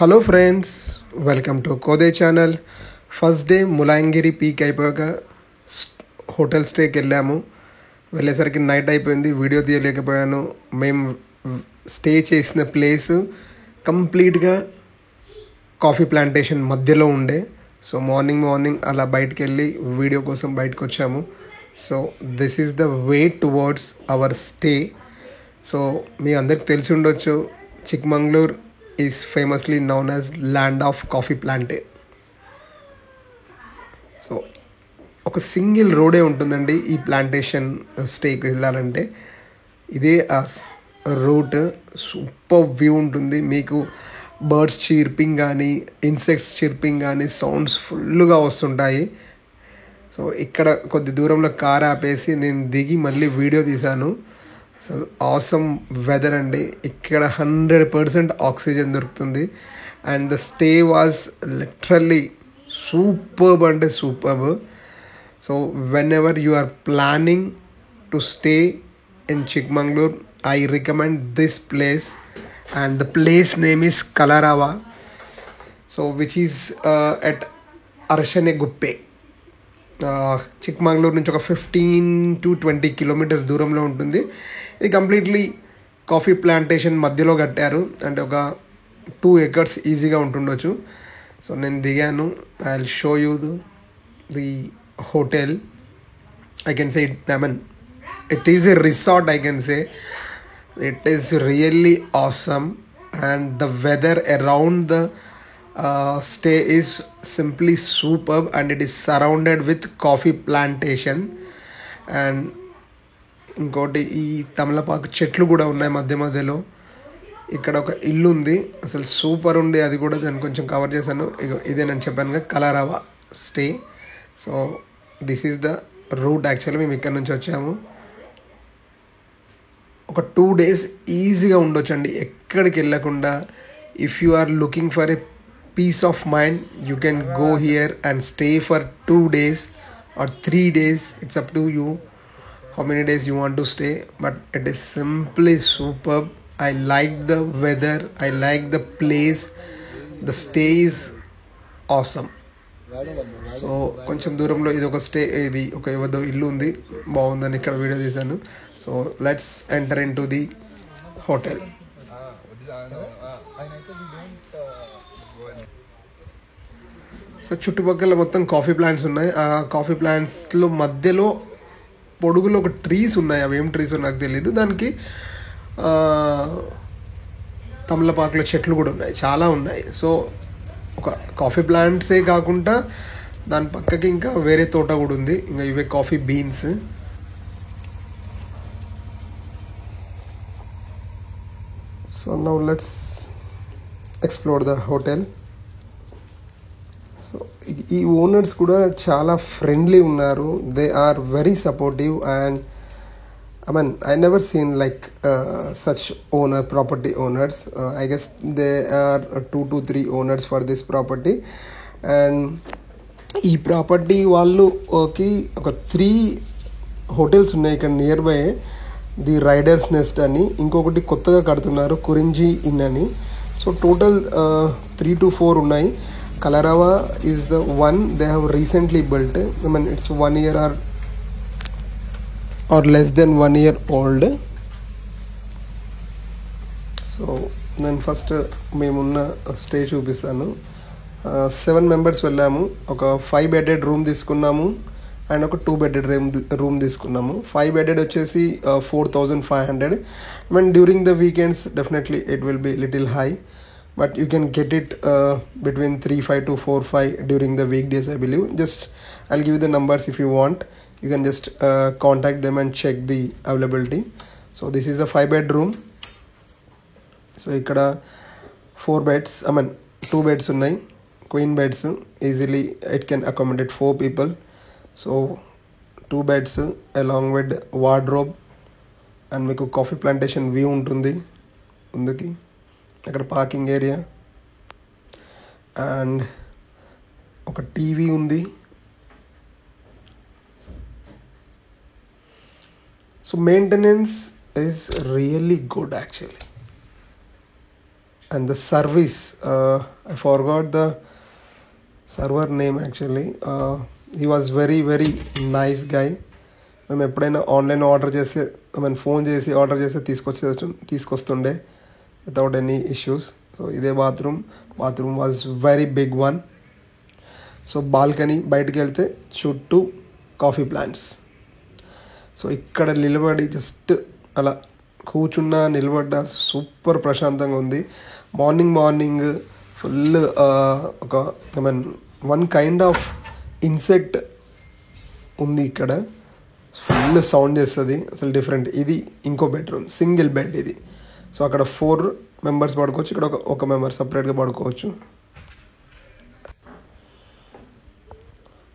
Hello friends, welcome to కోదే channel. First day Mullayanagiri peak అయిపోయాక hotel స్టేకి వెళ్ళేసరికి నైట్ అయిపోయింది. వీడియో తీయలేకపోయాను. మేము స్టే చేసిన ప్లేస్ కంప్లీట్గా కాఫీ ప్లాంటేషన్ మధ్యలో ఉండే. సో మార్నింగ్ అలా బయటకు వెళ్ళి వీడియో కోసం బయటకు వచ్చాము. So this is the way towards our stay. So మీ అందరికి తెలిసి ఉండొచ్చు, Chikmagalur is famously known as land of coffee ప్లాంటే. సో ఒక సింగిల్ రోడే ఉంటుందండి ఈ ప్లాంటేషన్ స్టేకి వెళ్ళాలంటే. ఇదే ఆ రూట్. సూపర్ వ్యూ ఉంటుంది. మీకు బర్డ్స్ చీర్పింగ్ కానీ, ఇన్సెక్ట్స్ చీర్పింగ్ కానీ సౌండ్స్ ఫుల్గా వస్తుంటాయి. సో ఇక్కడ కొద్ది దూరంలో కార్ ఆపేసి నేను దిగి మళ్ళీ వీడియో తీశాను. అసలు ఆసమ్ వెదర్ అండి. ఇక్కడ 100% ఆక్సిజన్ దొరుకుతుంది. And the stay was literally superb అంటే superb. So whenever you are planning to stay in Chikmagalur, I recommend this place. And the place name is Kalarava. So which is at Arshane Guppe. Chikmagalur నుంచి ఒక 15 to 20 kilometers దూరంలో ఉంటుంది. ఇది completely coffee plantation మధ్యలో కట్టారు. అంటే ఒక 2 acres ఈజీగా ఉంటుండొచ్చు. సో నేను దిగాను. I will show you the hotel. I can say it is a resort. I can say it is really awesome, and the weather around the stay is simply superb, and it is surrounded with coffee plantation. And ఇంకోటి ఈ తమలపాకు చెట్లు కూడా ఉన్నాయి మధ్యలో. ఇక్కడ ఒక ఇల్లు ఉంది, అసలు సూపర్ ఉంది. అది కూడా దాన్ని కొంచెం కవర్ చేశాను. ఇదే నేను చెప్పాను Kalarava stay. So this is the route. Actually మేము ఇక్కడ నుంచి వచ్చాము. ఒక 2 days ఈజీగా ఉండొచ్చండి ఎక్కడికి వెళ్ళకుండా. If you are looking for a peace of mind, you can go here and stay for 2 days or 3 days. It's up to you how many days you want to stay, but it is simply superb. I like the weather, I like the place, the stay is awesome. So కొంచెం దూరంలో ఇది ఒక ఎవరిదో ఇల్లు ఉంది, బాగుందని ఇక్కడ video తీశాను. So let's enter in to the hotel. So చుట్టుపక్కల మొత్తం కాఫీ ప్లాంట్స్ ఉన్నాయి. ఆ కాఫీ ప్లాంట్స్లో మధ్యలో పొడుగులో ఒక ట్రీస్ ఉన్నాయి. అవి ఏం ట్రీస్ నాకు తెలియదు. దానికి తమలపాకుల చెట్లు కూడా ఉన్నాయి, చాలా ఉన్నాయి. సో ఒక కాఫీ ప్లాంట్సే కాకుండా దాని పక్కకి ఇంకా వేరే తోట కూడా ఉంది. ఇంకా ఇవే coffee beans. So now let's explore the hotel. So ఈ ఓనర్స్ కూడా చాలా ఫ్రెండ్లీ ఉన్నారు. They are very supportive. And I never seen like such property owners. I guess there are 2 to 3 owners for this property. And ఈ property వాళ్ళకి ఒక 3 hotels ఉన్నాయి ఇక్కడ nearby. The riders nest అని, ఇంకొకటి కొత్తగా కడుతున్నారు కురింజీ ఇన్ అని. సో టోటల్ 3 to 4 ఉన్నాయి. Kalarava is the one they have recently built. It's 1 year or less than 1 year old. So నేను ఫస్ట్ మేమున్న స్టే చూపిస్తాను. 7 members వెళ్ళాము. ఒక 5-bedded రూమ్ తీసుకున్నాము అండ్ ఒక 2-bedded రూమ్ తీసుకున్నాము. 5-bedded వచ్చేసి 4,500. During the weekends definitely it will be little high, but you can get it between 3,500 to 4,500 during the weekdays, I believe. Just I'll give you the numbers if you want. You can just contact them and check the availability. So this is the 5-bedroom. So ikkada 4 beds, 2 beds unnai, queen beds. Easily it can accommodate 4 people. So 2 beds along with wardrobe, and meeku coffee plantation view untundi munduki. అక్కడ parking area and ఒక TV ఉంది. So maintenance is really good actually. and the service, I forgot the server name actually. He was very nice guy. మేము ఎప్పుడైనా online order చేస్తే phone చేసి order చేస్తే తీసుకొస్తుండే without any issues. So ఇదే bathroom was very big one. So balcony బయటికి వెళ్తే చుట్టూ కాఫీ ప్లాంట్స్. సో ఇక్కడ నిలబడి జస్ట్ అలా కూర్చున్నా నిలబడ్డా సూపర్ ప్రశాంతంగా ఉంది. మార్నింగ్ ఫుల్ ఒక వన్ కైండ్ ఆఫ్ ఇన్సెక్ట్ ఉంది ఇక్కడ, ఫుల్ సౌండ్ చేస్తుంది అసలు డిఫరెంట్. ఇది ఇంకో బెడ్రూమ్, సింగిల్ బెడ్ ఇది. సో అక్కడ 4 మెంబర్స్ పడుకోవచ్చు, ఇక్కడ ఒక మెంబర్ సపరేట్గా పడుకోవచ్చు.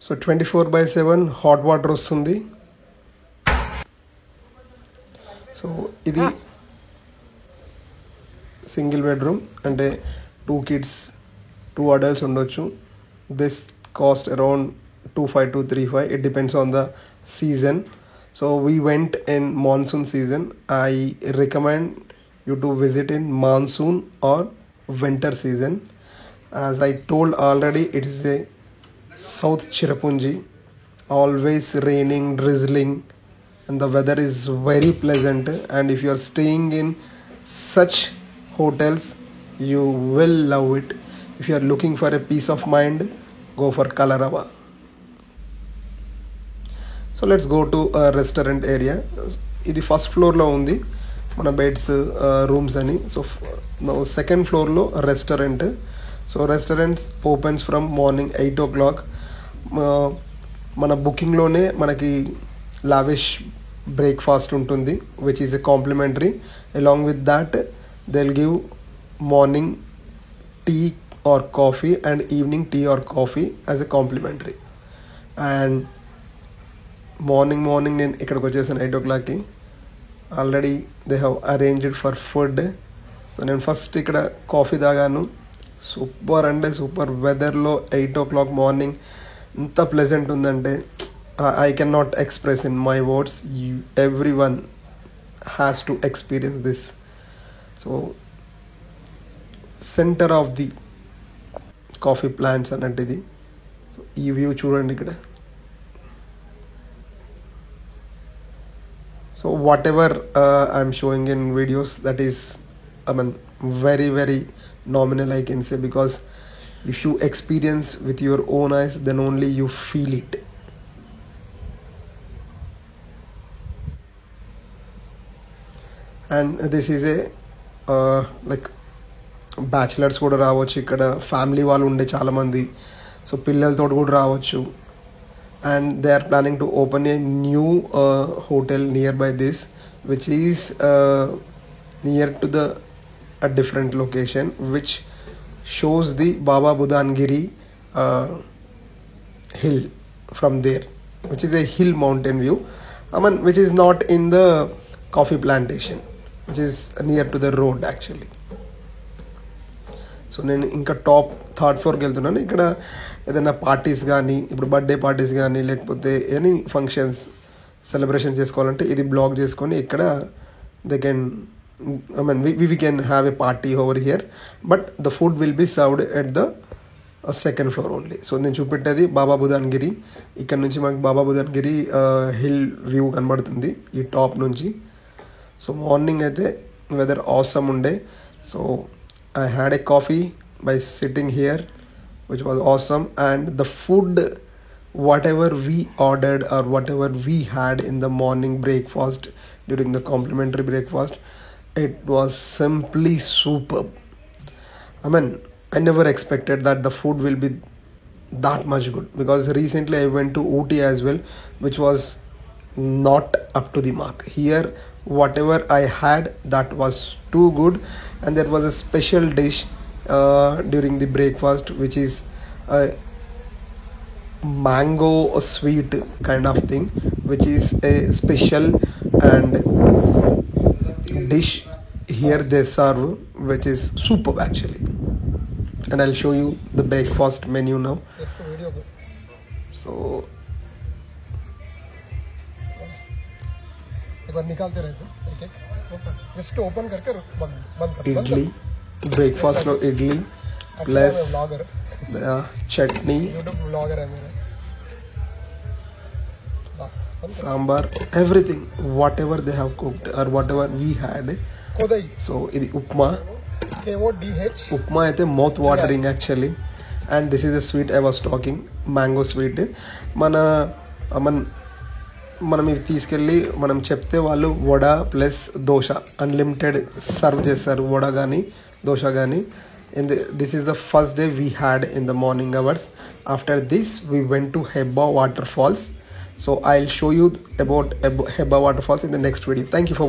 సో 24/7 హాట్ వాటర్ వస్తుంది. సో ఇది సింగిల్ బెడ్రూమ్, అంటే 2 kids 2 adults ఉండొచ్చు. This cost around 25 to 35. It depends on the season. So we went in monsoon season. I recommend you to visit in monsoon or winter season. As I told already, it is a South Cherrapunji, always raining, drizzling, and the weather is very pleasant. And if you are staying in such hotels, you will love it. If you are looking for a peace of mind, go for Kalarava. So let's go to restaurant area. ఇది first ఫ్లోర్లో ఉంది మన beds rooms అని. So second ఫ్లోర్లో restaurant. So restaurants opens from morning 8 o'clock. మన బుకింగ్లోనే మనకి lavish breakfast ఉంటుంది, which is a complimentary. Along with that they will give morning tea or coffee and evening tea or coffee as a complimentary. And morning నేను ఇక్కడికి వచ్చేసాను 8 o'clockకి. Already they have arranged for food. So నేను first ఇక్కడ coffee తాగాను. Super అంటే super. వెదర్లో 8 o'clock morning ఎంత ప్లెజెంట్ ఉందంటే I can not express in my words. Everyone has to experience this. So centre of the coffee plants అన్నట్టుది. So ఈ view చూడండి ఇక్కడ. So whatever I'm showing in videos, that is very nominal, I can say, because if you experience with your own eyes, then only you feel it. And this is a like bachelors కూడా రావచ్చు ఇక్కడ, family వాళ్ళు ఉండే చాలామంది. So పిల్లలతో కూడా రావచ్చు. And they are planning to open a new hotel nearby this, which is near to a different location, which shows the Baba Budangiri hill from there, which is a hill mountain view. Which is not in the coffee plantation, which is near to the road actually. So నేను ఇంకా top 3rd floorకి వెళ్తున్నాను. ఇక్కడ ఏదైనా parties కానీ, ఇప్పుడు birthday parties కానీ, లేకపోతే any functions celebration చేసుకోవాలంటే ఇది బ్లాక్ చేసుకొని ఇక్కడ they can we can have a party over here, but the food will be served at the 2nd floor only. So నేను చూపెట్టేది బాబా బుదాన్గిరి. ఇక్కడ నుంచి మనకు బాబా బుదాన్గిరి హిల్ వ్యూ కనబడుతుంది ఈ టాప్ నుంచి. సో మార్నింగ్ అయితే వెదర్ ఆసమ్ ఉండే. So I had a coffee by sitting here, which was awesome. And the food, whatever we ordered or whatever we had in the morning breakfast during the complimentary breakfast, it was simply superb. I never expected that the food will be that much good, because recently I went to Ooty as well, which was not up to the mark. Here whatever I had, that was too good. And there was a special dish during the breakfast, which is a mango sweet kind of thing, which is a special and dish here they serve, which is superb actually. And I'll show you the breakfast menu now. So एक बार निकालते रहते, एक just open करके बंद कर. इडली, బ్రేక్ఫాస్ట్లో idli plus chutney, sambar, everything, whatever they have cooked or whatever we had. So ఇది ఉప్మా. ఉప్మా అయితే mouth watering actually. And this is the sweet I was talking, mango sweet. మనం ఇవి తీసుకెళ్ళి మనం చెప్తే వాళ్ళు vada plus dosa unlimited serve చేస్తారు, వడ కానీ దోశ కానీ. This is the first day we had in the morning hours. After this we went to Hebba waterfalls. So I'll show you about Hebba waterfalls in the next video. Thank you for